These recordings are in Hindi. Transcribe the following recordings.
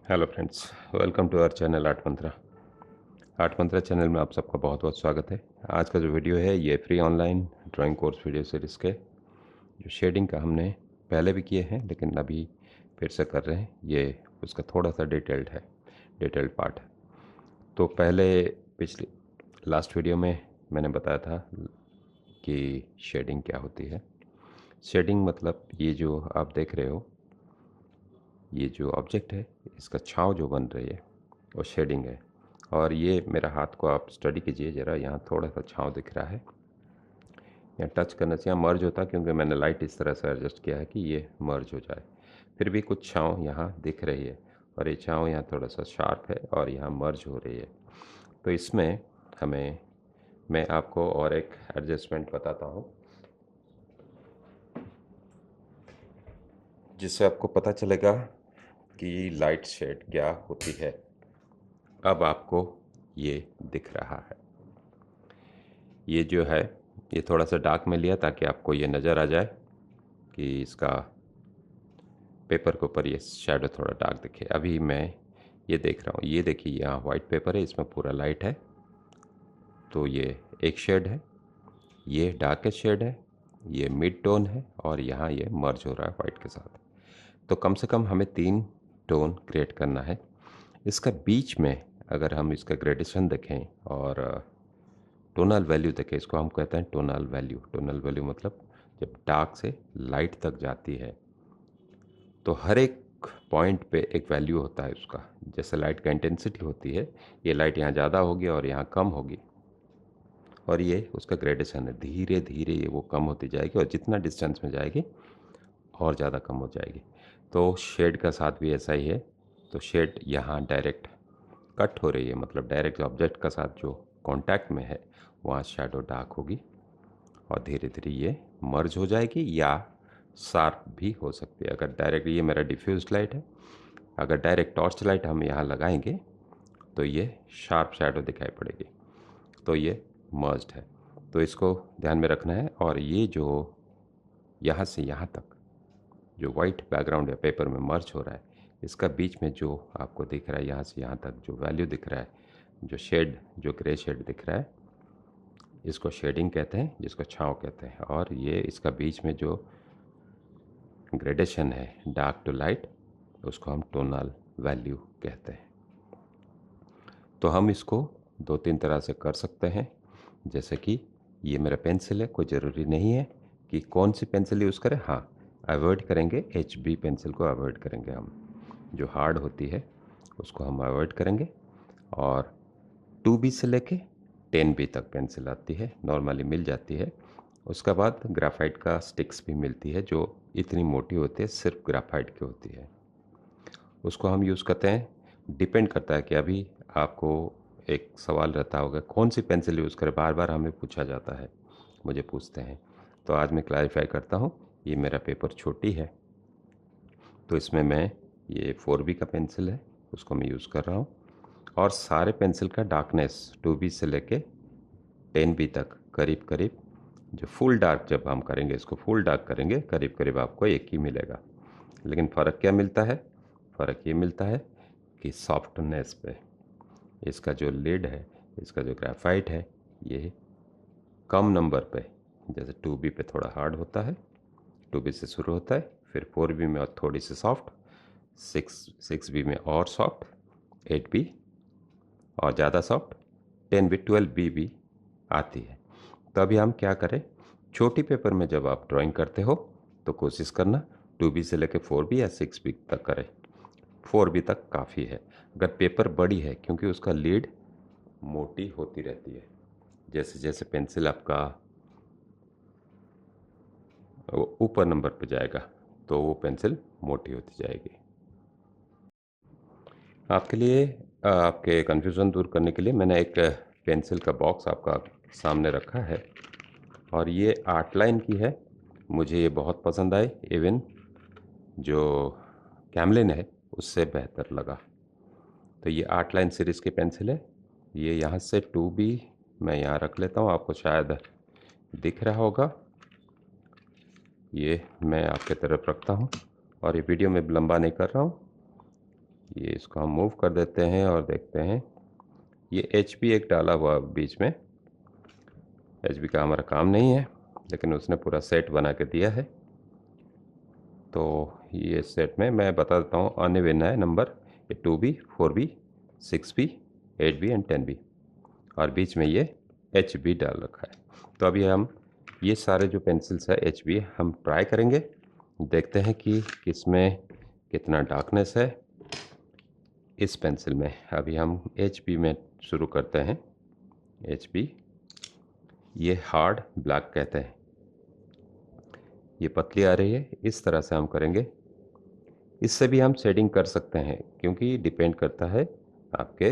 Hello friends, welcome to our channel art Mantra channel में आप सबका बहुत बहुत स्वागत है। आज का जो वीडियो है ये free online drawing course video series के जो शेडिंग का हमने पहले भी किए हैं लेकिन अभी फिर से कर रहे हैं। ये उसका थोड़ा सा डिटेल्ड पार्ट है। तो पहले पिछले लास्ट वीडियो में मैंने बताया था कि शेडिंग क्या होती है। शेडिंग मतलब ये जो आप देख रहे हो, ये जो ऑब्जेक्ट है इसका छाँव जो बन रही है वो शेडिंग है। और ये मेरा हाथ को आप स्टडी कीजिए ज़रा, यहाँ थोड़ा सा छाँव दिख रहा है। यहाँ टच करने से यहाँ मर्ज होता है क्योंकि मैंने लाइट इस तरह से एडजस्ट किया है कि ये मर्ज हो जाए। फिर भी कुछ छाँव यहाँ दिख रही है और ये छाँव यहाँ थोड़ा सा शार्प है और यहाँ मर्ज हो रही है। तो इसमें मैं आपको और एक एडजस्टमेंट बताता हूँ जिससे आपको पता चलेगा कि लाइट शेड क्या होती है। अब आपको ये दिख रहा है, ये जो है ये थोड़ा सा डार्क में लिया ताकि आपको ये नज़र आ जाए कि इसका पेपर के ऊपर ये शैडो थोड़ा डार्क दिखे। अभी मैं ये देख रहा हूँ, ये देखिए यहाँ वाइट पेपर है, इसमें पूरा लाइट है तो ये एक शेड है, ये डार्केस्ट शेड है, ये मिड टोन है और यहाँ ये मर्ज हो रहा है वाइट के साथ। तो कम से कम हमें 3 टोन क्रिएट करना है। इसका बीच में अगर हम इसका ग्रेडेशन देखें और टोनल वैल्यू देखें, इसको हम कहते हैं टोनल वैल्यू मतलब जब डार्क से लाइट तक जाती है तो हर एक पॉइंट पे एक वैल्यू होता है उसका। जैसे लाइट का इंटेंसिटी होती है, ये लाइट यहाँ ज़्यादा होगी और यहाँ कम होगी और ये उसका ग्रेडेशन है। धीरे धीरे ये वो कम होती जाएगी और जितना डिस्टेंस में जाएगी और ज़्यादा कम हो जाएगी। तो शेड का साथ भी ऐसा ही है। तो शेड यहाँ डायरेक्ट कट हो रही है, मतलब डायरेक्ट ऑब्जेक्ट का साथ जो कांटेक्ट में है वहाँ शैडो डार्क होगी और धीरे धीरे ये मर्ज हो जाएगी या शार्प भी हो सकती है। अगर डायरेक्ट, ये मेरा डिफ्यूज लाइट है, अगर डायरेक्ट टॉर्च लाइट हम यहाँ लगाएंगे तो ये शार्प शैडो दिखाई पड़ेगी, तो ये मर्ज्ड है। तो इसको ध्यान में रखना है। और ये जो यहाँ से यहाँ तक जो वाइट बैकग्राउंड या पेपर में मर्ज हो रहा है, इसका बीच में जो आपको दिख रहा है यहाँ से यहाँ तक जो वैल्यू दिख रहा है, जो शेड, जो ग्रे शेड दिख रहा है, इसको शेडिंग कहते हैं, जिसको छाँव कहते हैं। और ये इसका बीच में जो ग्रेडेशन है डार्क टू लाइट, उसको हम टोनल वैल्यू कहते हैं। तो हम इसको 2-3 तरह से कर सकते हैं। जैसे कि ये मेरा पेंसिल है, कोई ज़रूरी नहीं है कि कौन सी पेंसिल यूज़ करें। हाँ, अवॉइड करेंगे, HB पेंसिल को अवॉइड करेंगे हम, जो हार्ड होती है उसको हम अवॉइड करेंगे। और 2B से लेके 10B तक पेंसिल आती है, नॉर्मली मिल जाती है। उसके बाद ग्राफाइट का स्टिक्स भी मिलती है जो इतनी मोटी होती है, सिर्फ ग्राफाइट की होती है, उसको हम यूज़ करते हैं। डिपेंड करता है कि अभी आपको एक सवाल रहता होगा कौन सी पेंसिल यूज़ करें, बार बार हमें पूछा जाता है, मुझे पूछते हैं, तो आज मैं क्लैरिफाई करता हूँ। ये मेरा पेपर छोटी है तो इसमें मैं, ये 4B का पेंसिल है उसको मैं यूज़ कर रहा हूँ। और सारे पेंसिल का डार्कनेस 2B से लेके 10B तक करीब करीब, जो फुल डार्क जब हम करेंगे, इसको फुल डार्क करेंगे, करीब करीब आपको एक ही मिलेगा। लेकिन फ़र्क क्या मिलता है? फ़र्क ये मिलता है कि सॉफ्टनेस पे, इसका जो लिड है, इसका जो ग्रेफाइट है, ये कम नंबर पे, जैसे 2B पे थोड़ा हार्ड होता है, 2B से शुरू होता है, फिर 4B में और थोड़ी सी सॉफ्ट, 6B में और सॉफ्ट, 8B और ज़्यादा सॉफ्ट, 10B 12B भी आती है। तो अभी हम क्या करें, छोटी पेपर में जब आप ड्राइंग करते हो तो कोशिश करना 2B से लेकर 4B या 6B तक करें। 4B तक काफ़ी है। अगर पेपर बड़ी है, क्योंकि उसका लीड मोटी होती रहती है, जैसे जैसे पेंसिल आपका ऊपर नंबर पे जाएगा तो वो पेंसिल मोटी होती जाएगी। आपके लिए, आपके कन्फ्यूज़न दूर करने के लिए मैंने एक पेंसिल का बॉक्स आपका सामने रखा है और ये आर्ट लाइन की है। मुझे ये बहुत पसंद आई, इवन जो कैमलिन है उससे बेहतर लगा। तो ये आर्ट लाइन सीरीज़ की पेंसिल है। ये यहाँ से 2B मैं यहाँ रख लेता हूँ, आपको शायद दिख रहा होगा। ये मैं आपके तरफ रखता हूँ और ये वीडियो में लंबा नहीं कर रहा हूँ, ये इसको हम मूव कर देते हैं और देखते हैं। ये HB एक डाला हुआ बीच में। HB का हमारा काम नहीं है, लेकिन उसने पूरा सेट बना के दिया है। तो ये सेट में मैं बता देता हूँ, आने वाला है नंबर, ये 2B, 4B, 6B, 8B and 10B, और बीच में ये HB डाल रखा है। तो अभी हम ये सारे जो पेंसिल्स है HB हम ट्राई करेंगे, देखते हैं कि किसमें कितना डार्कनेस है इस पेंसिल में। अभी हम HB में शुरू करते हैं। HB ये हार्ड ब्लैक कहते हैं। ये पतली आ रही है, इस तरह से हम करेंगे। इससे भी हम शेडिंग कर सकते हैं, क्योंकि डिपेंड करता है आपके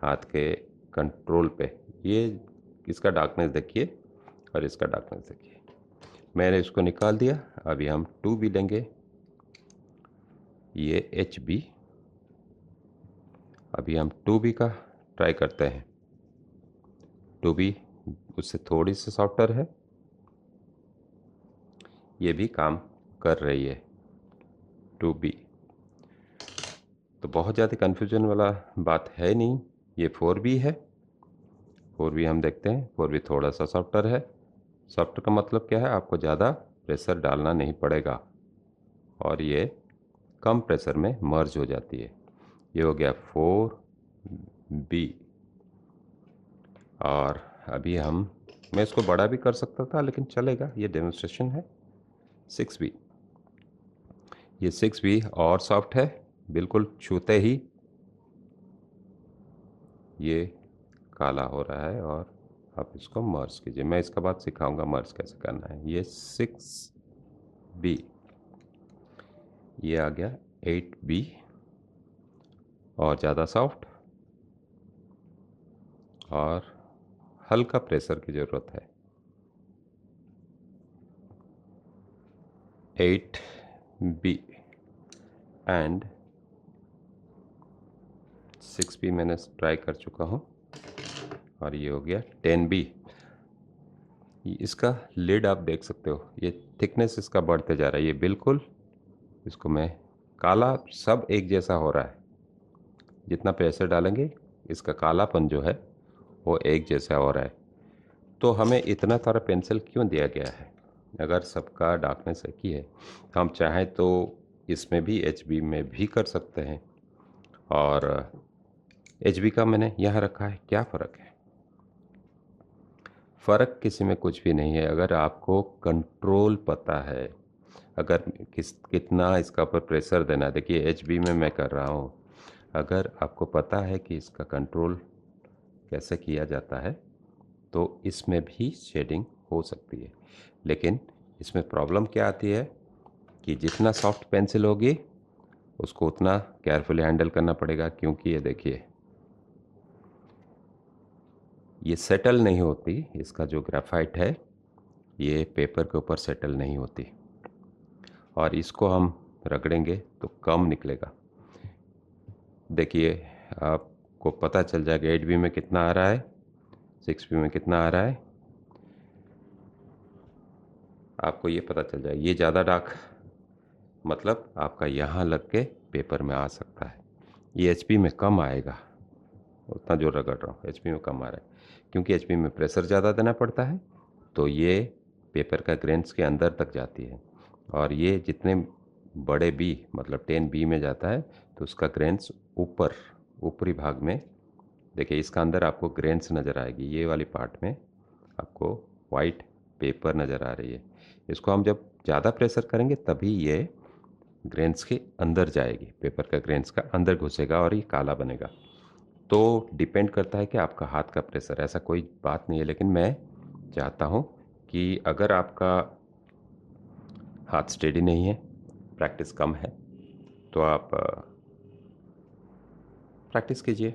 हाथ के कंट्रोल पे। ये इसका डार्कनेस देखिए और इसका डार्कनेस देखिए। मैंने इसको निकाल दिया। अभी हम 2B लेंगे, ये HB। अभी हम 2B का ट्राई करते हैं। 2B उससे थोड़ी सी सॉफ्टर है, ये भी काम कर रही है 2B। तो बहुत ज़्यादा कन्फ्यूजन वाला बात है नहीं। ये 4B है। 4B हम देखते हैं। 4B थोड़ा सा सॉफ्टर है। सॉफ्ट का मतलब क्या है, आपको ज़्यादा प्रेशर डालना नहीं पड़ेगा और ये कम प्रेशर में मर्ज हो जाती है। ये हो गया 4B। और अभी मैं इसको बड़ा भी कर सकता था, लेकिन चलेगा, ये डेमोन्स्ट्रेशन है। 6B। ये 6B और सॉफ्ट है, बिल्कुल छूते ही ये काला हो रहा है। और आप इसको मर्ज कीजिए, मैं इसका बाद सिखाऊंगा मर्ज कैसे करना है। ये 6B। ये आ गया 8B और ज़्यादा सॉफ्ट और हल्का प्रेशर की ज़रूरत है। 8B एंड 6B मैंने ट्राई कर चुका हूँ। और ये हो गया 10B। इसका लिड आप देख सकते हो, ये थिकनेस इसका बढ़ते जा रहा है। ये बिल्कुल, इसको मैं काला सब एक जैसा हो रहा है। जितना प्रेशर डालेंगे इसका कालापन जो है वो एक जैसा हो रहा है। तो हमें इतना सारा पेंसिल क्यों दिया गया है? अगर सबका डार्कनेस एक ही है, हम चाहें तो इसमें भी HB में भी कर सकते हैं। और HB का मैंने यहाँ रखा है, क्या फ़र्क है? फ़र्क किसी में कुछ भी नहीं है, अगर आपको कंट्रोल पता है, अगर कितना इसका ऊपर प्रेशर देना है। देखिए HB में मैं कर रहा हूँ, अगर आपको पता है कि इसका कंट्रोल कैसे किया जाता है तो इसमें भी शेडिंग हो सकती है। लेकिन इसमें प्रॉब्लम क्या आती है कि जितना सॉफ्ट पेंसिल होगी उसको उतना केयरफुली हैंडल करना पड़ेगा, क्योंकि ये देखिए ये सेटल नहीं होती। इसका जो ग्रेफाइट है ये पेपर के ऊपर सेटल नहीं होती, और इसको हम रगड़ेंगे तो कम निकलेगा। देखिए आपको पता चल जाएगा 8B में कितना आ रहा है, 6B में कितना आ रहा है, आपको ये पता चल जाएगा। ये ज़्यादा डार्क मतलब आपका यहाँ लग के पेपर में आ सकता है। ये HP में कम आएगा, उतना जो रगड़ रहा हूँ HP में कम आ रहा है, क्योंकि HP में प्रेशर ज़्यादा देना पड़ता है। तो ये पेपर का ग्रेन्स के अंदर तक जाती है, और ये जितने बड़े B मतलब 10B में जाता है तो उसका ग्रेन्स ऊपर ऊपरी भाग में, देखिए इसका अंदर आपको ग्रेन्स नज़र आएगी। ये वाली पार्ट में आपको वाइट पेपर नज़र आ रही है। इसको हम जब ज़्यादा प्रेशर करेंगे तभी ये ग्रेन्स के अंदर जाएगी, पेपर का ग्रेन्स का अंदर घुसेगा और ये काला बनेगा। तो डिपेंड करता है कि आपका हाथ का प्रेशर, ऐसा कोई बात नहीं है। लेकिन मैं चाहता हूँ कि अगर आपका हाथ स्टेडी नहीं है, प्रैक्टिस कम है, तो आप प्रैक्टिस कीजिए।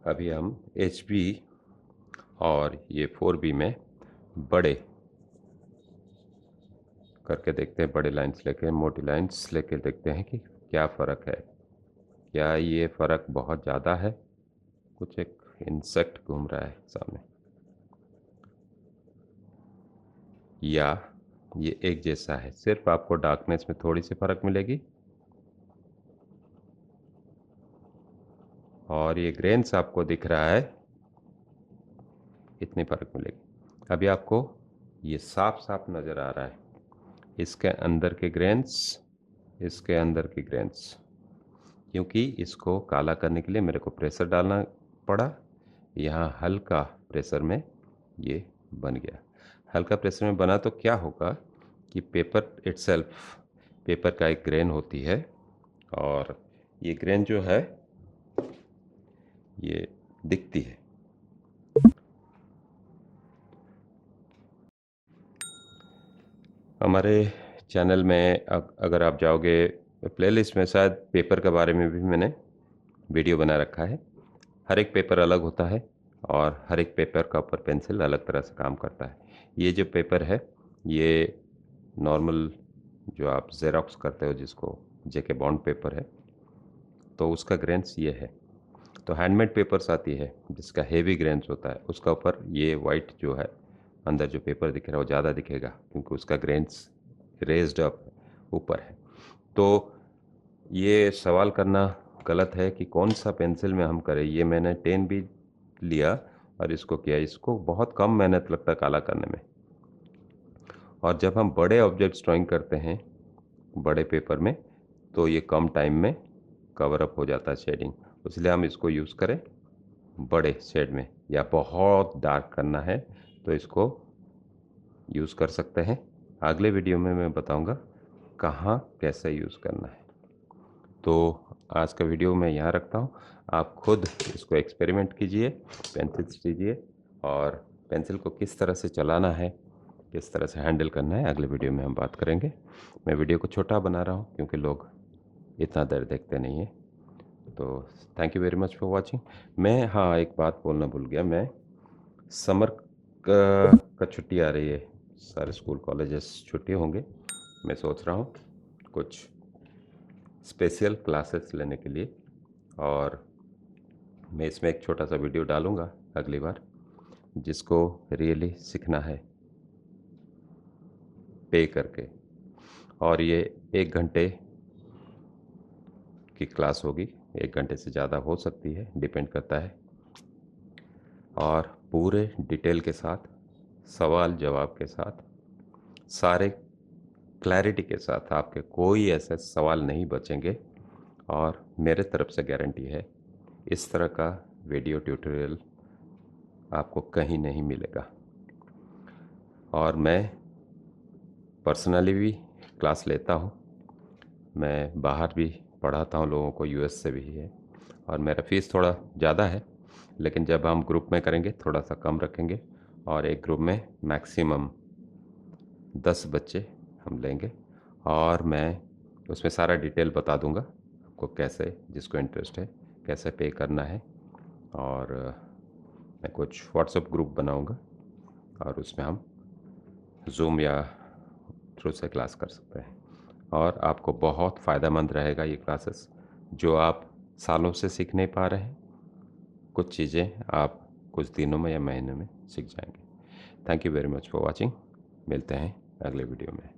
अभी हम HB और ये 4B में बड़े करके देखते हैं, बड़े लाइंस लेके, मोटी लाइंस लेके देखते हैं कि क्या फ़र्क है। क्या ये फ़र्क बहुत ज़्यादा है? कुछ एक इंसेक्ट घूम रहा है सामने, या ये एक जैसा है? सिर्फ आपको डार्कनेस में थोड़ी सी फ़र्क मिलेगी। और ये ग्रेन्स आपको दिख रहा है, इतनी फ़र्क मिलेगी। अभी आपको ये साफ साफ नज़र आ रहा है, इसके अंदर के ग्रेन्स, इसके अंदर के ग्रेन्स, क्योंकि इसको काला करने के लिए मेरे को प्रेशर डालना पड़ा। यहाँ हल्का प्रेशर में ये बन गया। हल्का प्रेशर में बना तो क्या होगा कि पेपर इटसेल्फ, पेपर का एक ग्रेन होती है, और ये ग्रेन जो है ये दिखती है। हमारे चैनल में अगर आप जाओगे प्लेलिस्ट में, शायद पेपर के बारे में भी मैंने वीडियो बना रखा है। हर एक पेपर अलग होता है और हर एक पेपर का ऊपर पेंसिल अलग तरह से काम करता है। ये जो पेपर है ये नॉर्मल जो आप ज़ेरॉक्स करते हो, जिसको जेके बॉन्ड पेपर है, तो उसका ग्रेन्स ये है। तो हैंडमेड पेपर्स आती है जिसका हेवी ग्रेन्स होता है, उसका ऊपर ये वाइट जो है अंदर जो पेपर दिख रहा है वो ज़्यादा दिखेगा, क्योंकि उसका ग्रेन्स रेज्ड अप ऊपर है। तो ये सवाल करना गलत है कि कौन सा पेंसिल में हम करें। ये मैंने 10 भी लिया और इसको किया। इसको बहुत कम मेहनत लगता है काला करने में, और जब हम बड़े ऑब्जेक्ट्स ड्राइंग करते हैं बड़े पेपर में, तो ये कम टाइम में कवर अप हो जाता है शेडिंग। इसलिए हम इसको यूज़ करें बड़े शेड में, या बहुत डार्क करना है तो इसको यूज़ कर सकते हैं। अगले वीडियो में मैं बताऊंगा कहाँ कैसे यूज़ करना है। तो आज का वीडियो मैं यहाँ रखता हूँ। आप खुद इसको एक्सपेरिमेंट कीजिए, पेंसिल्स लीजिए, और पेंसिल को किस तरह से चलाना है, किस तरह से हैंडल करना है, अगले वीडियो में हम बात करेंगे। मैं वीडियो को छोटा बना रहा हूँ क्योंकि लोग इतना देर देखते नहीं हैं। तो thank you very much for watching. मैं हाँ, एक बात बोलना भूल गया। मैं समर का छुट्टी आ रही है, सारे स्कूल कॉलेजेस छुट्टी होंगे। मैं सोच रहा हूँ कुछ स्पेशल क्लासेस लेने के लिए, और मैं इसमें एक छोटा सा वीडियो डालूँगा अगली बार, जिसको रियली सीखना है पे करके। और ये 1 घंटे की क्लास होगी, 1 घंटे से ज़्यादा हो सकती है, डिपेंड करता है। और पूरे डिटेल के साथ, सवाल जवाब के साथ, सारे क्लैरिटी के साथ, आपके कोई ऐसे सवाल नहीं बचेंगे। और मेरे तरफ से गारंटी है, इस तरह का वीडियो ट्यूटोरियल आपको कहीं नहीं मिलेगा। और मैं पर्सनली भी क्लास लेता हूँ, मैं बाहर भी पढ़ाता हूँ लोगों को, यूएस से भी है, और मेरा फ़ीस थोड़ा ज़्यादा है, लेकिन जब हम ग्रुप में करेंगे थोड़ा सा कम रखेंगे, और एक ग्रुप में मैक्सिमम 10 बच्चे हम लेंगे, और मैं उसमें सारा डिटेल बता दूंगा आपको, कैसे, जिसको इंटरेस्ट है कैसे पे करना है। और मैं कुछ व्हाट्सएप ग्रुप बनाऊंगा और उसमें हम जूम या थ्रू से क्लास कर सकते हैं, और आपको बहुत फ़ायदेमंद रहेगा ये क्लासेस। जो आप सालों से सीख नहीं पा रहे हैं, कुछ चीज़ें आप कुछ दिनों में या महीने में सीख जाएंगे। Thank you very much for watching. मिलते हैं अगले वीडियो में।